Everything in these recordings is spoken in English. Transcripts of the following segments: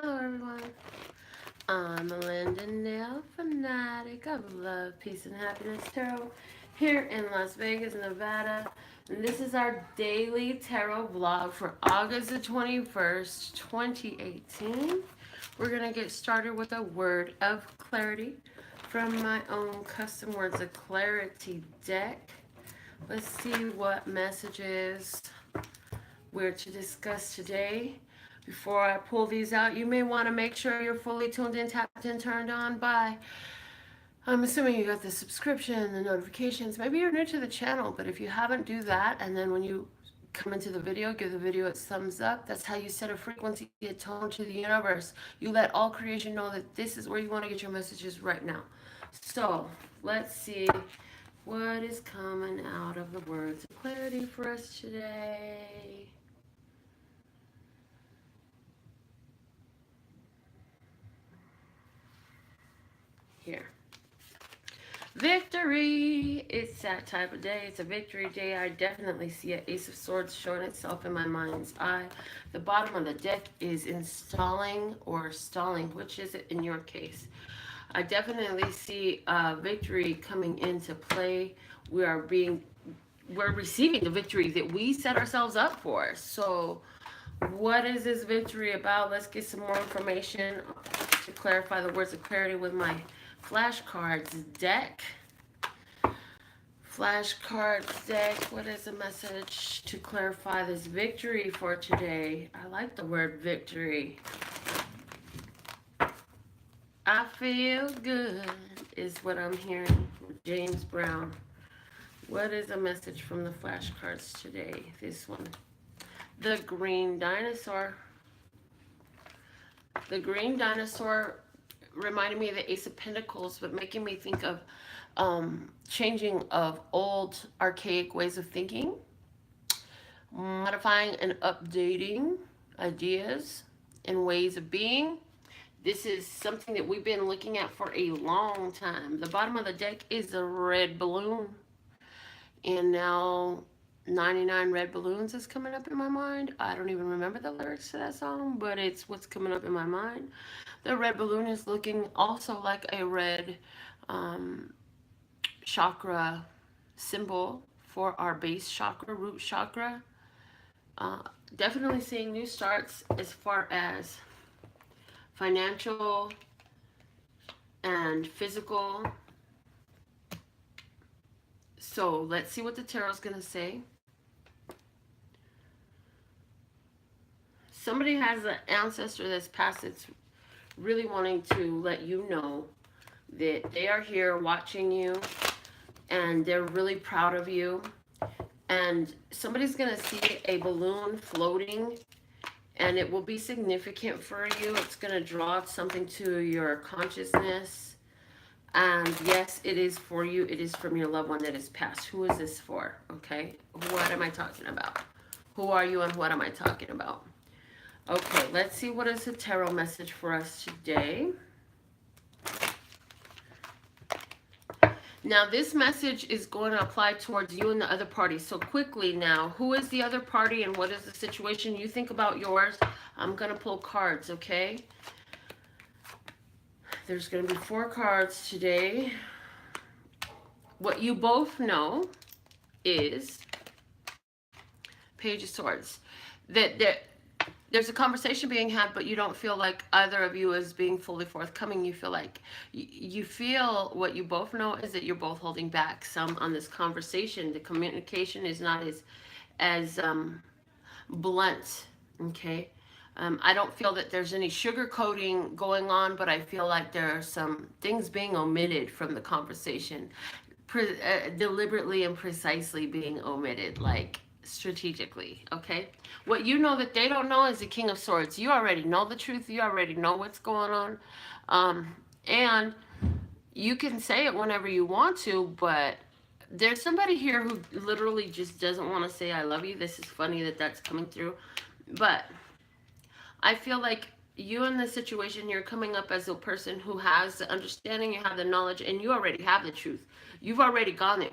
Hello everyone, I'm Melinda, NailFanatic of Love, Peace, and Happiness Tarot here in Las Vegas, Nevada. And this is our daily tarot vlog for August the 21st, 2018. We're going to get started with a word of clarity from my own custom words of clarity deck. Let's see what messages we're to discuss today. Before I pull these out, you may want to make sure you're fully tuned in, tapped in, turned on by, I'm assuming you got the subscription, the notifications. Maybe you're new to the channel, but if you haven't, do that. And then when you come into the video, give the video a thumbs up. That's how you set a frequency, a tone to the universe. You let all creation know that this is where you want to get your messages right now. So let's see what is coming out of the words of clarity for us today. Here. Victory! It's that type of day. It's a victory day. I definitely see an Ace of Swords showing itself in my mind's eye. The bottom of the deck is installing or stalling. Which is it in your case? I definitely see victory coming into play. We're receiving the victory that we set ourselves up for. So what is this victory about? Let's get some more information to clarify the words of clarity with my flashcards deck. Flashcards deck, what is the message to clarify this victory for today? I like the word victory. I feel good is what I'm hearing. James Brown. What is a message from the flashcards today? This one. The green dinosaur. The green dinosaur reminded me of the Ace of Pentacles, but making me think of changing of old archaic ways of thinking, modifying and updating ideas and ways of being. This is something that we've been looking at for a long time. The bottom of the deck is a red balloon, and now 99 red balloons is coming up in my mind. I don't even remember the lyrics to that song, but it's what's coming up in my mind. The red balloon is looking also like a red chakra symbol for our base chakra, root chakra. Definitely seeing new starts as far as financial and physical. So let's see what the tarot's going to say. Somebody has an ancestor that's passed that's really wanting to let you know that they are here watching you and they're really proud of you. And somebody's going to see a balloon floating and it will be significant for you. It's going to draw something to your consciousness. And yes, it is for you. It is from your loved one that is passed. Who is this for? Okay. What am I talking about? Who are you and what am I talking about? Okay, let's see what is the tarot message for us today. Now, this message is going to apply towards you and the other party. So quickly now, who is the other party and what is the situation? You think about yours. I'm going to pull cards, okay? There's going to be 4 cards today. What you both know is Page of Swords. There's a conversation being had, but you don't feel like either of you is being fully forthcoming. You feel like you feel what you both know is that you're both holding back some on this conversation. The communication is not as blunt, okay? I don't feel that there's any sugarcoating going on, but I feel like there are some things being omitted from the conversation, deliberately and precisely being omitted, like strategically, okay? What you know that they don't know is the King of Swords. You already know the truth. You already know what's going on. And you can say it whenever you want to, but there's somebody here who literally just doesn't want to say I love you. This is funny that that's coming through. But I feel like you in this situation, you're coming up as a person who has the understanding, you have the knowledge, and you already have the truth. You've already gone it.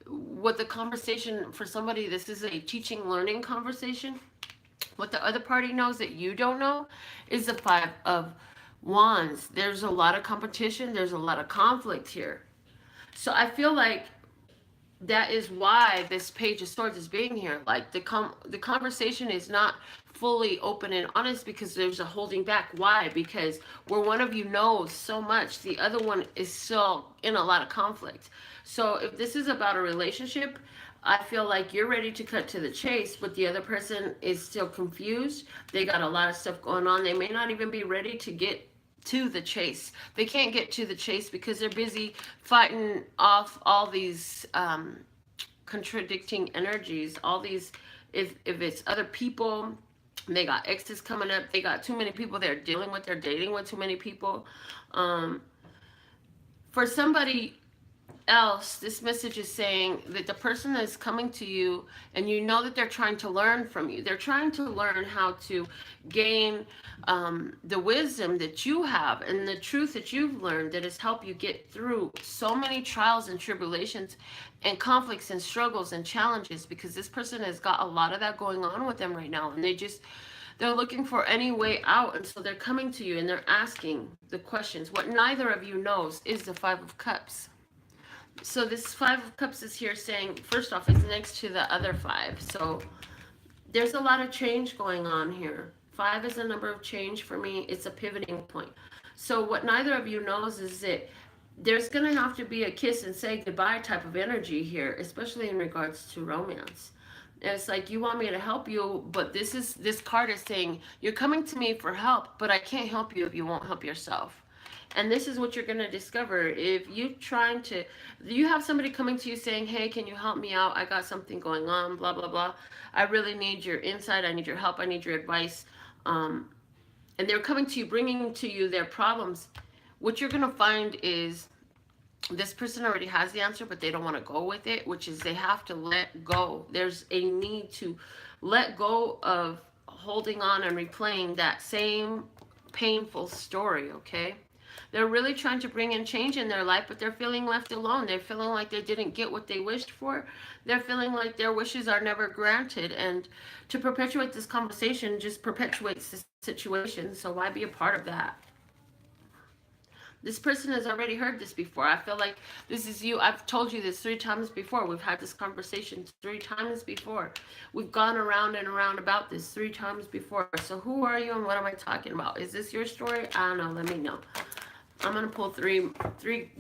What the conversation for somebody, this is a teaching learning conversation. What the other party knows that you don't know is the Five of Wands. There's a lot of competition. There's a lot of conflict here. So I feel like that is why this Page of Swords is being here. Like the conversation is not fully open and honest because there's a holding back. Why? Because where one of you knows so much, the other one is still in a lot of conflict. So if this is about a relationship, I feel like you're ready to cut to the chase, but the other person is still confused. They got a lot of stuff going on. They may not even be ready to get to the chase. They can't get to the chase because they're busy fighting off all these contradicting energies. All these, if it's other people, they got exes coming up. They got too many people they're dealing with. They're dating with too many people. For somebody else, this message is saying that the person that is coming to you, and you know that they're trying to learn from you. They're trying to learn how to gain the wisdom that you have and the truth that you've learned that has helped you get through so many trials and tribulations and conflicts and struggles and challenges, because this person has got a lot of that going on with them right now, and they're looking for any way out. And so they're coming to you and they're asking the questions. What neither of you knows is the Five of Cups. So this Five of Cups is here saying, first off, it's next to the other five. So there's a lot of change going on here. 5 is a number of change for me. It's a pivoting point. So what neither of you knows is that there's going to have to be a kiss and say goodbye type of energy here, especially in regards to romance. And it's like, you want me to help you, but this card is saying, you're coming to me for help, but I can't help you if you won't help yourself. And this is what you're going to discover. If you have somebody coming to you saying, hey, can you help me out? I got something going on, blah, blah, blah. I really need your insight. I need your help. I need your advice. And they're coming to you, bringing to you their problems. What you're going to find is this person already has the answer, but they don't want to go with it, which is they have to let go. There's a need to let go of holding on and replaying that same painful story, okay? They're really trying to bring in change in their life, but they're feeling left alone. They're feeling like they didn't get what they wished for. They're feeling like their wishes are never granted. And to perpetuate this conversation just perpetuates the situation. So why be a part of that? This person has already heard this before. I feel like this is you. I've told you this 3 times before. We've had this conversation 3 times before. We've gone around and around about this 3 times before. So who are you and what am I talking about? Is this your story? I don't know. Let me know. I'm going to pull three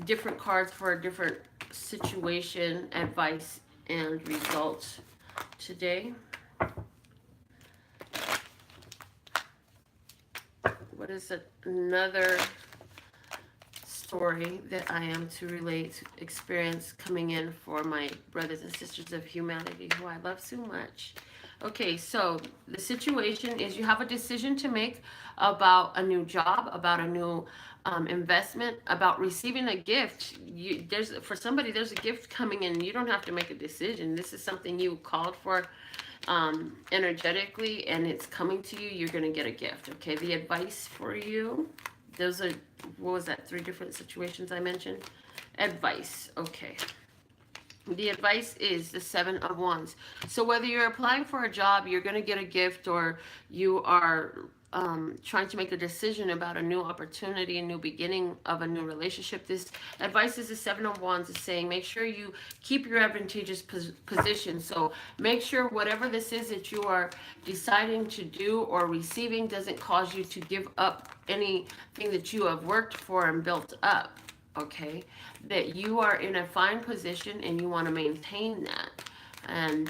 different cards for a different situation, advice, and results today. What is another story that I am to relate, experience coming in for my brothers and sisters of humanity who I love so much? Okay, so the situation is you have a decision to make about a new job, about a new investment, about receiving a gift. For somebody, there's a gift coming in. You don't have to make a decision. This is something you called for energetically, and it's coming to you. You're going to get a gift. Okay, the advice for you. Those are, what was that? 3 different situations I mentioned. Advice. Okay. The advice is the 7 of Wands. So whether you're applying for a job, you're going to get a gift, or you are trying to make a decision about a new opportunity, a new beginning of a new relationship, this advice is the 7 of Wands is saying, make sure you keep your advantageous position. So make sure whatever this is that you are deciding to do or receiving doesn't cause you to give up anything that you have worked for and built up. Okay, that you are in a fine position and you want to maintain that. And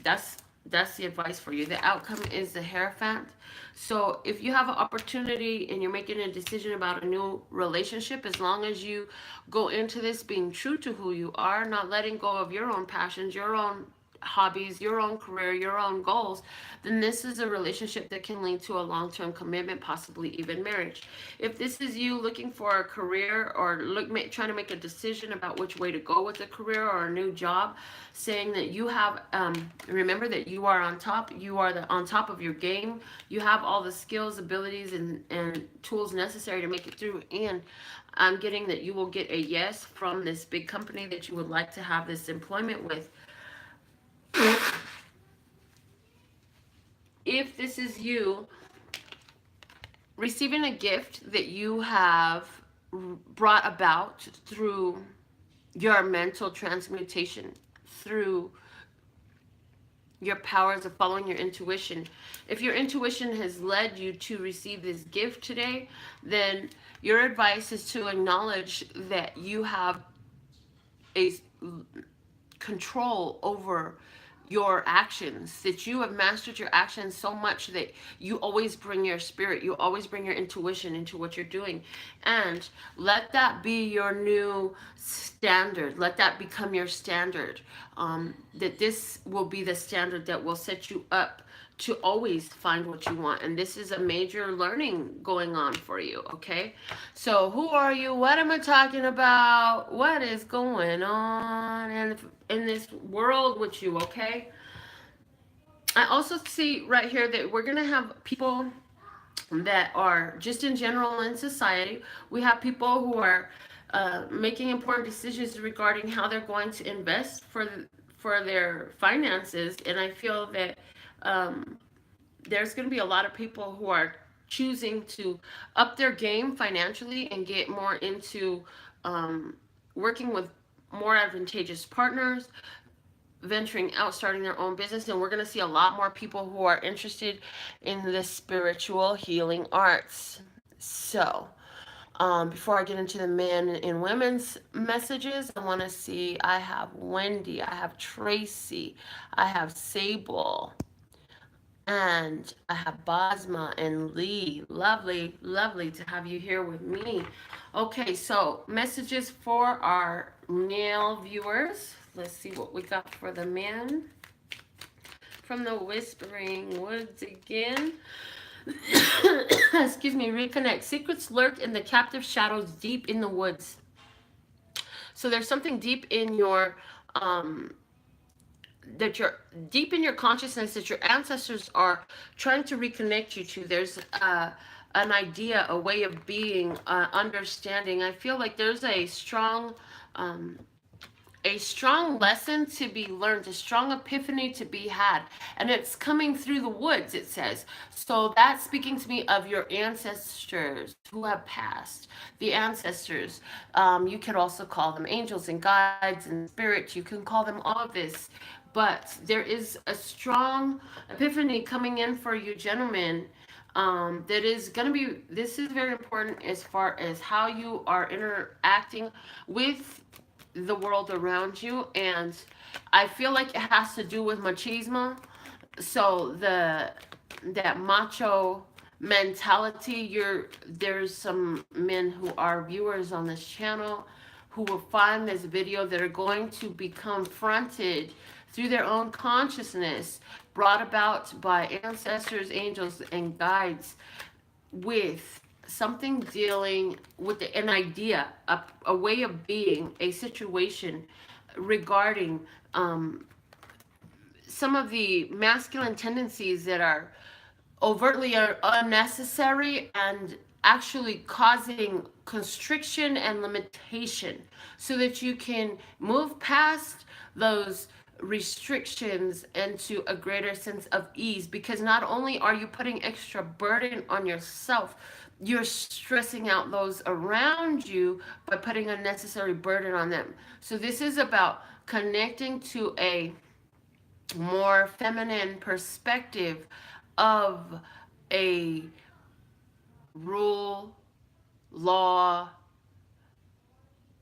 that's the advice for you. The outcome is the Hierophant. So if you have an opportunity and you're making a decision about a new relationship, as long as you go into this being true to who you are, not letting go of your own passions, your own hobbies, your own career, your own goals, then this is a relationship that can lead to a long-term commitment, possibly even marriage. If this is you looking for a career or trying to make a decision about which way to go with a career or a new job, saying that you have, remember that you are on top, you are on top of your game, you have all the skills, abilities, and tools necessary to make it through, and I'm getting that you will get a yes from this big company that you would like to have this employment with. if this is you receiving a gift that you have brought about through your mental transmutation, through your powers of following your intuition. If your intuition has led you to receive this gift today, then your advice is to acknowledge that you have a control over your actions, that you have mastered your actions so much that you always bring your spirit, you always bring your intuition into what you're doing. And let that be your new standard. Let that become your standard. That this will be the standard that will set you up to always find what you want. And this is a major learning going on for you, okay? So who are you? What am I talking about? What is going on in this world with you, okay? I also see right here that we're going to have people that are just in general in society. We have people who are making important decisions regarding how they're going to invest for their finances. And I feel that there's going to be a lot of people who are choosing to up their game financially and get more into working with more advantageous partners, venturing out, starting their own business. And we're going to see a lot more people who are interested in the spiritual healing arts. So before I get into the men and women's messages, I want to see, I have Wendy, I have Tracy, I have Sable, and I have Basma and Lee. Lovely, lovely to have you here with me. Okay, so messages for our male viewers. Let's see what we got for the men. From the Whispering Woods again. Excuse me, reconnect. Secrets lurk in the captive shadows deep in the woods. So there's something deep in your that you're deep in your consciousness that your ancestors are trying to reconnect you to. There's an idea, a way of being, understanding. I feel like there's a strong lesson to be learned, a strong epiphany to be had, and it's coming through the woods, it says. So that's speaking to me of your ancestors who have passed. The ancestors, you could also call them angels and guides and spirits. You can call them all of this, but there is a strong epiphany coming in for you gentlemen. That is going to be, this is very important as far as how you are interacting with the world around you. And I feel like it has to do with machismo. So that macho mentality, there's some men who are viewers on this channel who will find this video that are going to be confronted through their own consciousness, brought about by ancestors, angels, and guides, with something dealing with an idea, a way of being, a situation regarding some of the masculine tendencies that are overtly unnecessary and actually causing constriction and limitation, so that you can move past those restrictions into a greater sense of ease. Because not only are you putting extra burden on yourself, you're stressing out those around you by putting unnecessary burden on them. So this is about connecting to a more feminine perspective of a rule, law,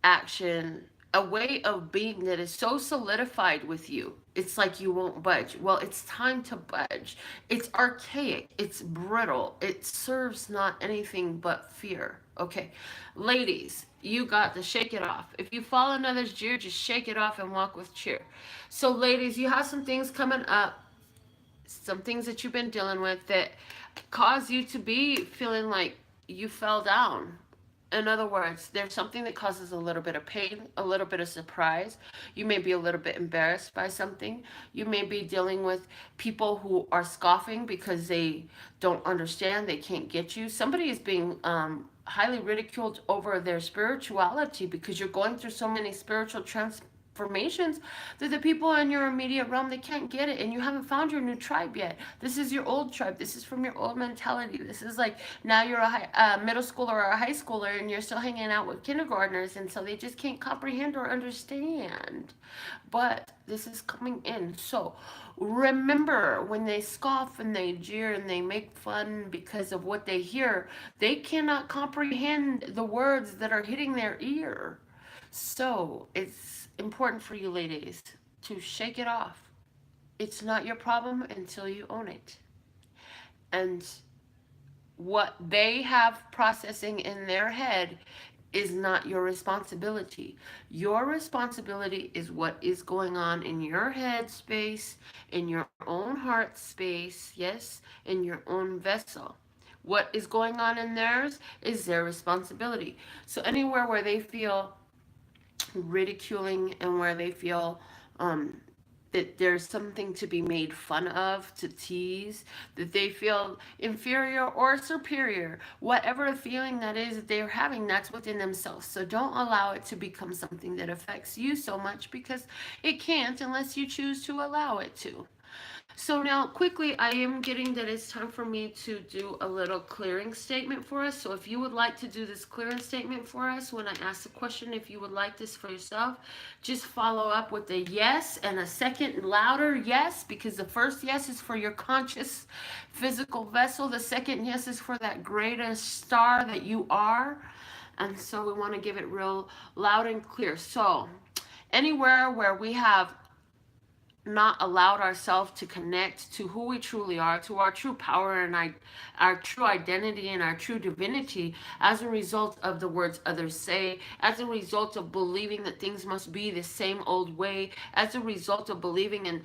action, a way of being that is so solidified with you. It's like you won't budge. Well, it's time to budge. It's archaic. It's brittle. It serves not anything but fear. Okay, ladies, you got to shake it off. If you fall another's jeer, just shake it off and walk with cheer. So ladies, you have some things coming up, some things that you've been dealing with that cause you to be feeling like you fell down. In other words, there's something that causes a little bit of pain, a little bit of surprise. You may be a little bit embarrassed by something. You may be dealing with people who are scoffing because they don't understand, they can't get you. Somebody is being highly ridiculed over their spirituality because you're going through so many spiritual informations that the people in your immediate realm, they can't get it, and you haven't found your new tribe yet. This is your old tribe. This is from your old mentality. This is like now you're a middle schooler or a high schooler, and you're still hanging out with kindergartners, and so they just can't comprehend or understand. But this is coming in. So remember, when they scoff and they jeer and they make fun because of what they hear, they cannot comprehend the words that are hitting their ear. So it's important for you ladies to shake it off. It's not your problem until you own it. And what they have processing in their head is not your responsibility. Your responsibility is what is going on in your head space, in your own heart space, yes, in your own vessel. What is going on in theirs is their responsibility. So anywhere where they feel ridiculing and where they feel that there's something to be made fun of, to tease, that they feel inferior or superior, whatever feeling that is that they're having, that's within themselves. So don't allow it to become something that affects you so much, because it can't unless you choose to allow it to. So now quickly, I am getting that it's time for me to do a little clearing statement for us. So if you would like to do this clearing statement for us, when I ask the question, if you would like this for yourself, just follow up with a yes and a second louder yes, because the first yes is for your conscious physical vessel. The second yes is for that greatest star that you are. And so we want to give it real loud and clear. So anywhere where we have not allowed ourselves to connect to who we truly are, to our true power and our true identity and our true divinity, as a result of the words others say, as a result of believing that things must be the same old way, as a result of believing in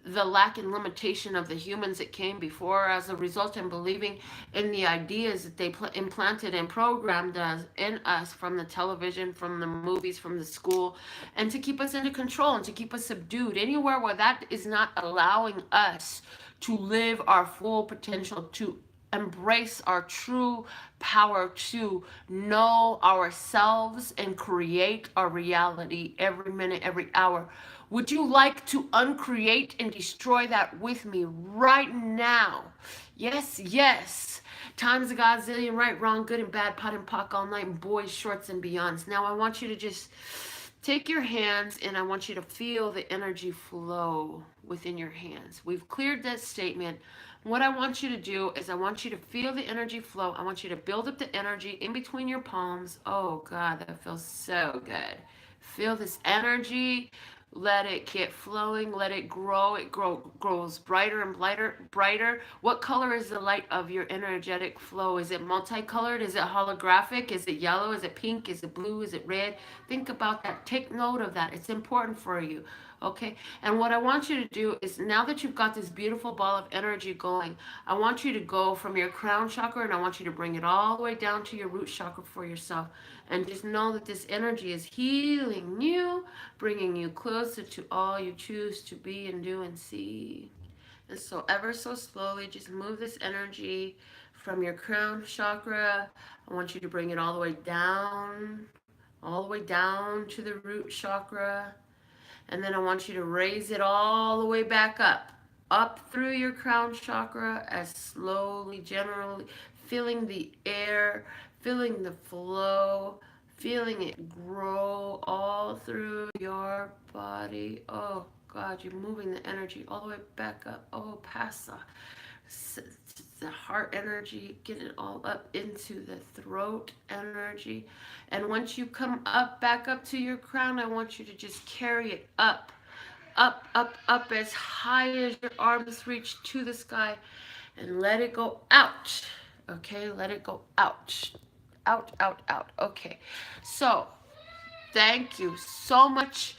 the lack and limitation of the humans that came before, as a result of believing in the ideas that they implanted and programmed us in us from the television, from the movies, from the school, and to keep us under control and to keep us subdued. Anywhere where that is not allowing us to live our full potential, to embrace our true power, to know ourselves and create our reality every minute, every hour. Would you like to uncreate and destroy that with me right now? Yes, yes. Times a gazillion, right, wrong, good and bad, pot and pock all night, boys, shorts, and beyonds. Now I want you to just take your hands and I want you to feel the energy flow within your hands. We've cleared that statement. What I want you to do is I want you to feel the energy flow. I want you to build up the energy in between your palms. Oh God, that feels so good. Feel this energy. Let it get flowing. Let it grow. It grows brighter and brighter. What color is the light of your energetic flow? Is it multicolored? Is it holographic? Is it yellow? Is it pink? Is it blue? Is it red? Think about that. Take note of that. It's important for you. Okay. And what I want you to do is, now that you've got this beautiful ball of energy going, I want you to go from your crown chakra and I want you to bring it all the way down to your root chakra for yourself. And just know that this energy is healing you, bringing you closer to all you choose to be and do and see. And so ever so slowly, just move this energy from your crown chakra. I want you to bring it all the way down to the root chakra. And then I want you to raise it all the way back up through your crown chakra, as slowly, generally, feeling the air, feeling the flow, feeling it grow all through your body. Oh God, you're moving the energy all the way back up. Oh, past the heart energy, get it all up into the throat energy. And once you come up, back up to your crown, I want you to just carry it up as high as your arms reach to the sky, and let it go out. Okay, let it go out. Out. Okay, so thank you so much.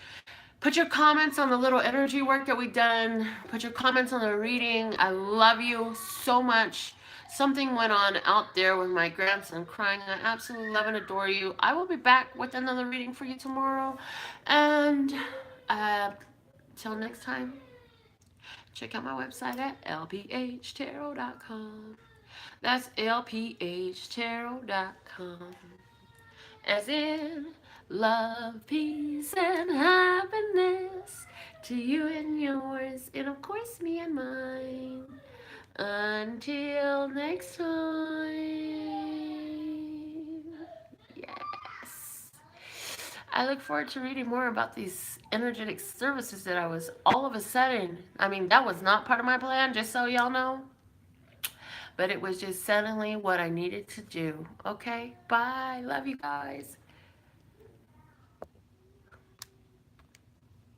Put your comments on the little energy work that we've done. Put your comments on the reading. I love you so much. Something went on out there with my grandson crying. I absolutely love and adore you. I will be back with another reading for you tomorrow. And till next time, check out my website at LPHtarot.com. That's LPHtarot.com. As in Love, peace, and happiness to you and yours, and of course me and mine. Until next time. Yes. I look forward to reading more about these energetic services that I was all of a sudden. I mean, that was not part of my plan, just so y'all know. But it was just suddenly what I needed to do. Okay? Bye. Love you guys.